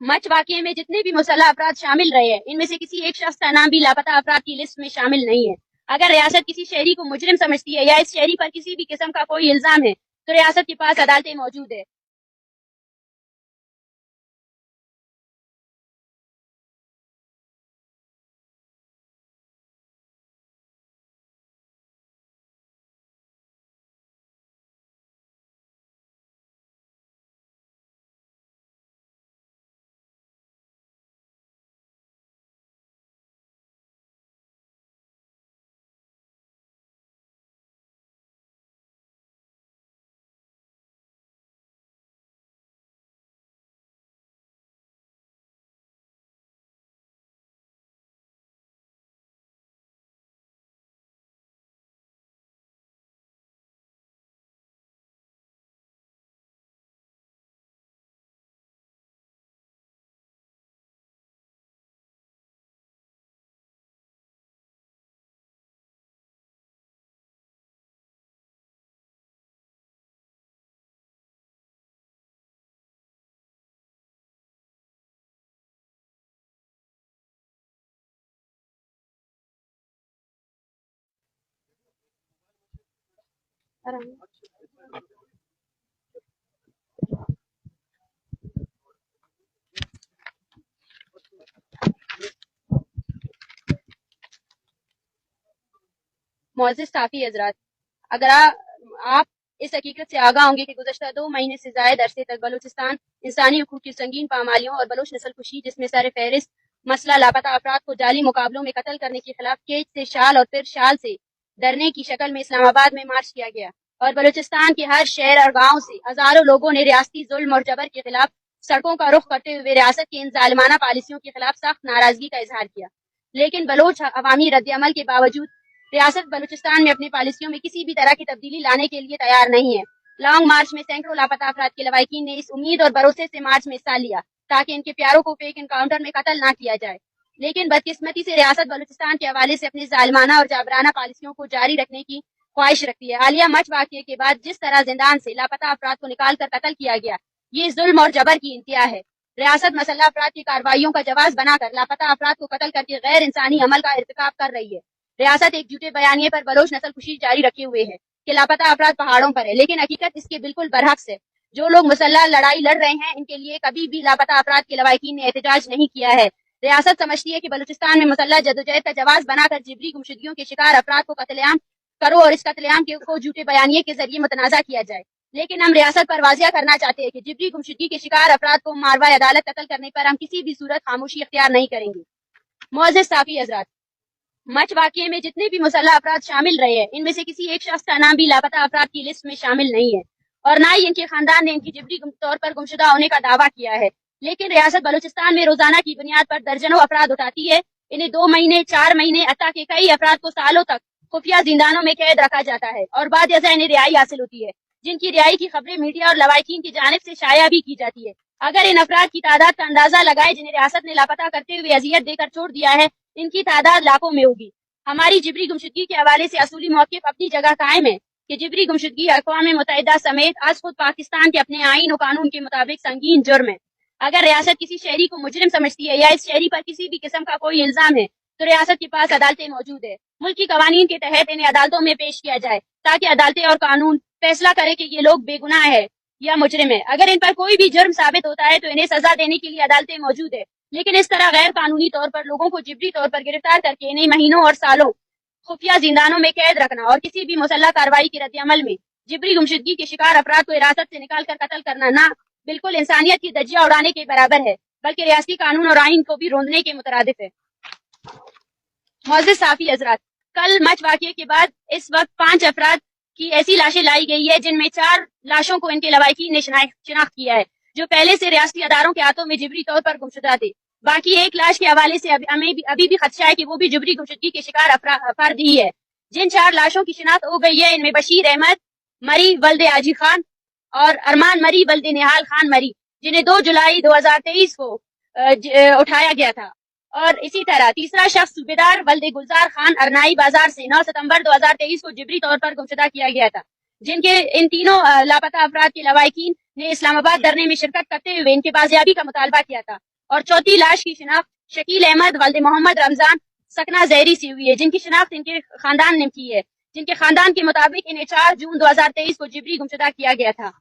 Much वाकये में जितने भी मुसल्लह अफराद शामिल रहे हैं, इनमें से किसी एक शख्स का नाम भी लापता अफराद की लिस्ट में शामिल नहीं है। अगर रियासत किसी शहरी को मुजरिम समझती है या इस शहरी पर किसी भी किस्म का कोई इल्जाम है, तो रियासत के पास अदालतें मौजूद है। मोअज़्ज़िज़ साफ़ी हज़रात, अगर आप इस हकीकत से आगाह होंगे कि गुज़श्ता 2 महीने से ज़ायद अरसे तक बलूचिस्तान इंसानी हुकूक की संगीन पामालियों और बलोच नस्ल कुशी, जिसमें सर फहरिस्त मसला लापता अफराद को जाली मुकाबलों में कत्ल करने के खिलाफ केज से शाल और फिर शाल से डरने की शक्ल में इस्लामाबाद में मार्च किया गया और बलूचिस्तान के हर शहर और गाँव से हज़ारों लोगों ने रियासती जुल्म और जबर के खिलाफ सड़कों का रुख करते हुए रियासत की इन जालिमाना पॉलिसियों के खिलाफ सख्त नाराजगी का इजहार किया। लेकिन बलोच अवामी रद्द-ए-अमल के बावजूद रियासत बलूचिस्तान में अपनी पॉलिसियों में किसी भी तरह की तब्दीली लाने के लिए तैयार नहीं है। लॉन्ग मार्च में सैकड़ों लापता अफराद के लवाकिन ने इस उम्मीद और भरोसे से मार्च में हिस्सा लिया ताकि इनके प्यारों को फेक एनकाउंटर में कत्ल ना किया जाए। लेकिन बदकिस्मती से रियासत बलूचिस्तान के हवाले से अपनी जालिमाना और जाबराना पॉलिसियों को जारी रखने की ख्वाहिश रखती है। हालिया मच वाक़ये के बाद जिस तरह जिंदान से लापता अफराद को निकाल कर कत्ल किया गया, ये जुल्म और जबर की इंतहा है। रियासत मसल्लह अफराद की कार्रवाइयों का जवाब बनाकर लापता अफराद को कत्ल करके गैर इंसानी अमल का इर्तिकाब कर रही है। रियासत एक झूठे बयानिए पर बलोच नस्ल कुशी जारी रखे हुए है कि लापता अफराद पहाड़ों पर है, लेकिन हकीकत इसके बिल्कुल बरहक्स है। जो लोग मुसल्लह लड़ाई लड़ रहे हैं, इनके लिए कभी भी लापता अफराद के लवाकिन ने एहतजाज नहीं किया है। रियासत समझती है कि बलूचिस्तान में मुसल्लह जदोजहद का जवाब बनाकर जिबरी गुमशुदगियों के शिकार अफराद को कत्लेआम करो और इस कत्लेआम को झूठे बयानिए के जरिए मुतनाज़ा किया जाए। लेकिन हम रियासत पर वाजिया करना चाहते हैं कि जिबरी गुमशुदगी के शिकार अफराद को मारवा अदालत कत्ल करने पर हम किसी भी सूरत खामोशी इख्तियार नहीं करेंगे। मुअज़्ज़िज़ साफ़ी हज़रात, मच वाक़ये में जितने भी मुसल्लह अफराद शामिल रहे हैं, इनमें से किसी एक शख्स का नाम भी लापता अफराद की लिस्ट में शामिल नहीं है और ना ही इनके खानदान ने इनकी जिबरी तौर पर गुमशुदा होने का दावा किया है। लेकिन रियासत बलूचिस्तान में रोजाना की बुनियाद पर दर्जनों अफराद उठाती है। इन्हें 2 महीने, 4 महीने, हत्ता के कई अफराद को सालों तक खुफिया जिंदानों में कैद रखा जाता है और बाद अज़ा इन्हें रिहाई हासिल होती है, जिनकी रिहाई की खबरें मीडिया और लवाकिन की जानिब से शाया भी की जाती है। अगर इन अफराद की तादाद का अंदाजा लगाए जिन्हें रियासत ने लापता करते हुए अजियत देकर छोड़ दिया है, इनकी तादाद लाखों में होगी। हमारी जिबरी गुमशुदगी के हवाले से असूली मौक़िफ़ अपनी जगह कायम है कि जिबरी गुमशुदगी अक़वाम मुत्तहिदा समेत आज खुद पाकिस्तान के अपने आईन और कानून के मुताबिक संगीन जुर्म है। अगर रियासत किसी शहरी को मुजरिम समझती है या इस शहरी पर किसी भी किस्म का कोई इल्जाम है, तो रियासत के पास अदालतें मौजूद है। मुल्क की कवानीन के तहत इन्हें अदालतों में पेश किया जाए ताकि अदालतें और कानून फैसला करे कि ये लोग बेगुनाह है या मुजरिम है। अगर इन पर कोई भी जुर्म साबित होता है तो इन्हें सजा देने के लिए अदालतें मौजूद है। लेकिन इस तरह गैर कानूनी तौर पर लोगों को जिबरी तौर पर गिरफ्तार करके इन्हें महीनों और सालों खुफिया जिंदानों में कैद रखना और किसी भी मुसल्लह कार्रवाई के रद्द-ए-अमल में जिबरी गुमशुदगी के शिकार अफराद को हिरासत से निकाल कर कत्ल करना ना बिल्कुल इंसानियत की धज्जियां उड़ाने के बराबर है, बल्कि रियासती कानून और आइन को भी रोंदने के मुतरादिफ है। मुअज़्ज़िज़ साफ़ी हज़रात, कल मच वाक़ये के बाद इस वक्त 5 अफराद की ऐसी लाशें लाई गई है जिनमें 4 लाशों को इनके लवाकिन ने शिनाख्त किया है, जो पहले से रियासती अदारों के हाथों में जिबरी तौर पर गुमशुदा थे। बाकी एक लाश के हवाले से अभी भी खदशा है कि वो भी जिबरी गुमशुदगी के शिकार फर्द ही है। जिन 4 लाशों की शिनाख्त हो गई है, इनमें बशीर अहमद मरी वल्दे आजी खान और अरमान मरी वल्दे निहाल खान मरी, जिन्हें 2 जुलाई 2023 को उठाया गया था। और इसी तरह तीसरा शख्स सूबेदार वल्दे गुलजार खान अरनाई बाजार से 9 सितंबर 2023 को जिबरी तौर पर गुमशुदा किया गया था। जिनके इन तीनों लापता अफराद के लवाकिन ने इस्लामाबाद धरने में शिरकत करते हुए इनकी बाजियाबी का मुतालबा किया था। और चौथी लाश की शिनाख्त शकील अहमद वल्द मोहम्मद रमजान सकना जहरी से हुई है, जिनकी शिनाख्त इनके खानदान ने की है, जिनके खानदान के मुताबिक इन्हें 4 जून 2023 को जिबरी गुमशुदा किया गया था।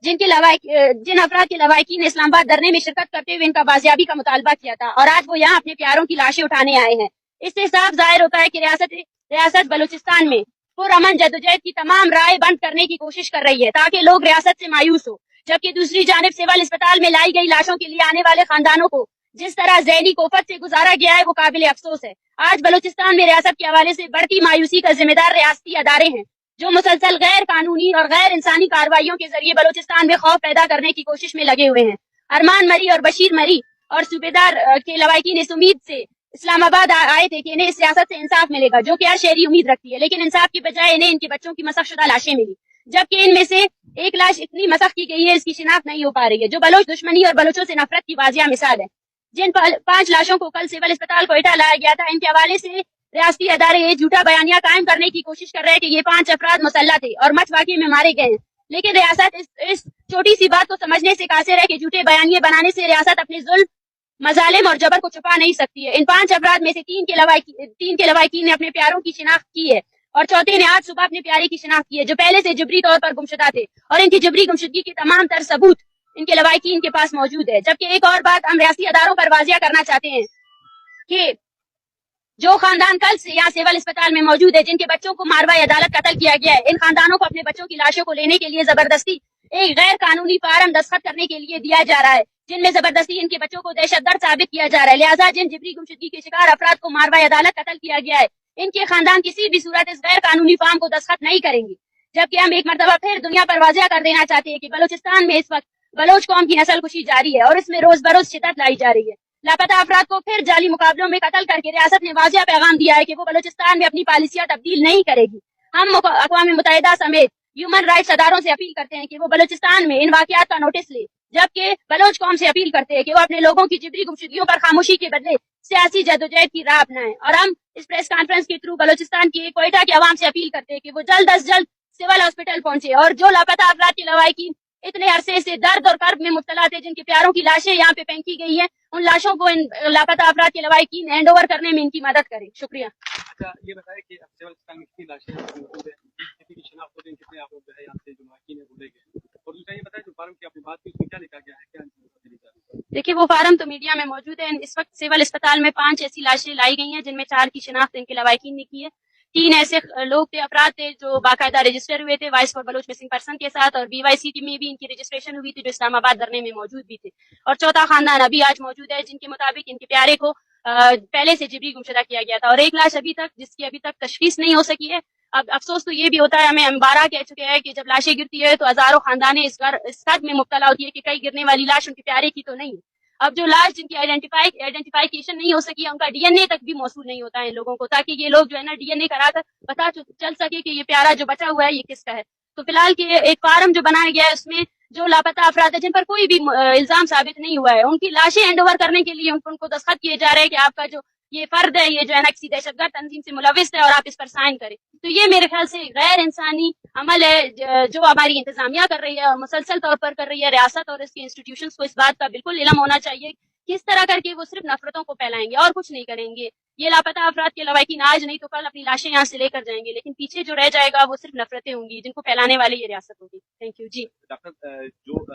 जिन अफराद के लवाहिकी ने इस्लामाबाद धरने में शिरकत करते हुए इनका बाजियाबी का मुतालबा किया था और आज वो यहाँ अपने प्यारों की लाशें उठाने आए हैं। इससे साफ जाहिर होता है कि रियासत बलूचिस्तान में पुरअमन जद्दोजहद की तमाम राय बंद करने की कोशिश कर रही है ताकि लोग रियासत से मायूस हो, जबकि दूसरी जानिब सिविल अस्पताल में लाई गई लाशों के लिए आने वाले खानदानों को जिस तरह ज़हनी कोफत से गुजारा गया है वो काबिल अफसोस है। आज बलूचिस्तान में रियासत के हवाले से बढ़ती मायूसी का जिम्मेदार रियासती अदारे हैं जो मुसलसल गैर कानूनी और गैर इंसानी कार्रवाइयों के जरिए बलूचिस्तान में खौफ पैदा करने की कोशिश में लगे हुए हैं। अरमान मरी और बशीर मरी और सूबेदार के लवाहिकीन इस उम्मीद से इस्लामाबाद आए थे कि इन्हें इस सियासत से इंसाफ मिलेगा, जो कि हर शहरी उम्मीद रखती है, लेकिन इंसाफ की बजाय इन्हें इनके बच्चों की मसखशुदा लाशें मिली, जबकि इनमें से एक लाश इतनी मसख की गई है इसकी शिनाख्त नहीं हो पा रही है, जो बलोच दुश्मनी और बलोचों से नफरत की वाजिया मिसाल है। जिन 5 लाशों को कल सिविल अस्पताल कोयटा लाया गया था, इनके हवाले से रियासती अदारे झूठा बयानिया कायम करने की कोशिश कर रहे हैं कि ये 5 अफराद मुसल्लह थे और मच वाक़े में मारे गए हैं, लेकिन रियासत इस छोटी सी बात को समझने से कासिर है कि झूठे बयानिए बनाने से रियासत अपने जुल्म, मजालिम और जबर को छुपा नहीं सकती है। इन 5 अफराद में से 3 के लवाहिकीन ने अपने प्यारों की शिनाख्त की है और चौथे ने आज सुबह अपने प्यारे की शिनाख्त की है, जो पहले से जबरी तौर पर गुमशुदा थे, और इनकी जबरी गुमशुदगी के तमाम तर सबूत इनके लवाहिकीन के पास मौजूद है। जबकि एक और बात हम रियासती अदारों पर वाजिया करना चाहते हैं कि जो खानदान कल से यहाँ सिविल अस्पताल में मौजूद है, जिनके बच्चों को मारवाई अदालत कत्ल किया गया है, इन खानदानों को अपने बच्चों की लाशों को लेने के लिए जबरदस्ती एक गैर कानूनी फार्म दस्तखत करने के लिए दिया जा रहा है, जिनमें जबरदस्ती इनके बच्चों को दहशतगर्द साबित किया जा रहा है। लिहाजा जिन जिबरी गुमशुदगी के शिकार अफराद को मारवाई अदालत कत्ल किया गया है, इनके खानदान किसी भी सूरत इस गैर कानूनी फार्म को दस्तखत नहीं करेंगे। जबकि हम एक मरतबा फिर दुनिया पर वाजिया कर देना चाहते हैं कि बलूचिस्तान में इस वक्त बलोच कौम की नस्ल कुशी जारी है और इसमें रोज बरोज शिद्दत लाई जा रही है। लापता अफराद को फिर जाली मुकाबलों में कत्ल करके रियासत ने वाजिया पैगाम दिया है कि वो बलूचिस्तान में अपनी पॉलिसियां तब्दील नहीं करेगी। हम अक़वाम मुत्तहिदा समेत ह्यूमन राइट्स अदारों से अपील करते हैं कि वो बलूचिस्तान में इन वाक़यात का नोटिस ले, जबकि बलोच कौम से अपील करते हैं कि वो अपने लोगों की जिबरी गुमशुदगियों पर खामोशी के बदले सियासी जद्दोजहद की राह अपनाएं। और हम इस प्रेस कॉन्फ्रेंस के थ्रू बलूचिस्तान की कोयटा के अवाम से अपील करते हैं कि वो जल्द अज जल्द सिविल हॉस्पिटल पहुंचे और जो लापता अफराद की लवाहिकीन इतने अरसे से दर्द और कर्ब में मुब्तला थे, जिनके प्यारों की लाशें यहाँ पे फेंकी गई हैं, उन लाशों को इन लापता अफराद की लवाहिकीन हैंड ओवर करने में इनकी मदद करें। शुक्रिया। अच्छा, ये बताएं कि अब सिविल अस्पताल में कितनी लाशें मौजूद हैं, कितनी की शिनाख्त हो गई, कितने आप लोग जो है यहाँ से जो लवाहिकीन है वो ले गए, और दूसरा ये बताएं जो फार्म की आपने बात की उसमें क्या लिखा गया है, क्या देखिए वो फार्म तो मीडिया में मौजूद है। इस वक्त सिविल अस्पताल में 5 ऐसी लाशें लाई गई हैं, जिनमें 4 की शिनाख्त इनके लवाहिकीन ने की है। 3 ऐसे लोग थे, अफराद थे जो बाकायदा रजिस्टर हुए थे voice for Baloch missing person के साथ, और BYC में भी इनकी रजिस्ट्रेशन हुई थी, जो इस्लामाबाद धरने में मौजूद भी थे। और चौथा खानदान अभी आज मौजूद है, जिनके मुताबिक इनके प्यारे को पहले से जिबरी गुमशुदा किया गया था, और एक लाश जिसकी अभी तक तशखीस नहीं हो सकी है। अब अफसोस तो ये भी होता है, हमें 12 कह चुके हैं कि जब लाशें गिरती है तो हजारों खानदानें इस कद में मुब्तला होती है कि कई गिरने वाली लाश उनके प्यारे की तो नहीं है। अब जो लाश जिनकी आइडेंटिफिकेशन नहीं हो सकी है, उनका DNA तक भी मौसूल नहीं होता है इन लोगों को, ताकि ये लोग जो है ना DNA कराकर पता चल सके कि ये प्यारा जो बचा हुआ है ये किसका है। तो फिलहाल के एक फार्म जो बनाया गया है उसमें जो लापता अफराद है जिन पर कोई भी इल्जाम साबित नहीं हुआ है, उनकी लाशें हैंड ओवर करने के लिए उनको दस्तखत किए जा रहे हैं कि आपका जो ये फर्द है ये जो है ना किसी दहशतगर्द तंजीम से मुलविस है और आप इस पर साइन करें। तो ये मेरे ख्याल से गैर इंसानी अमल है जो हमारी इंतजामिया कर रही है और मुसलसल तौर पर कर रही है। रियासत और इसके इंस्टीट्यूशंस को इस बात का बिल्कुल इल्म होना चाहिए किस तरह करके वो सिर्फ नफरतों को फैलाएंगे और कुछ नहीं करेंगे। ये लापता अफराद के लवाहिकीन आज नहीं तो कल अपनी लाशें यहाँ से लेकर जाएंगे, लेकिन पीछे जो रह जाएगा वो सिर्फ नफरतें होंगी जिनको फैलाने वाली ये रियासत होगी। Thank you ji. डॉक्टर जो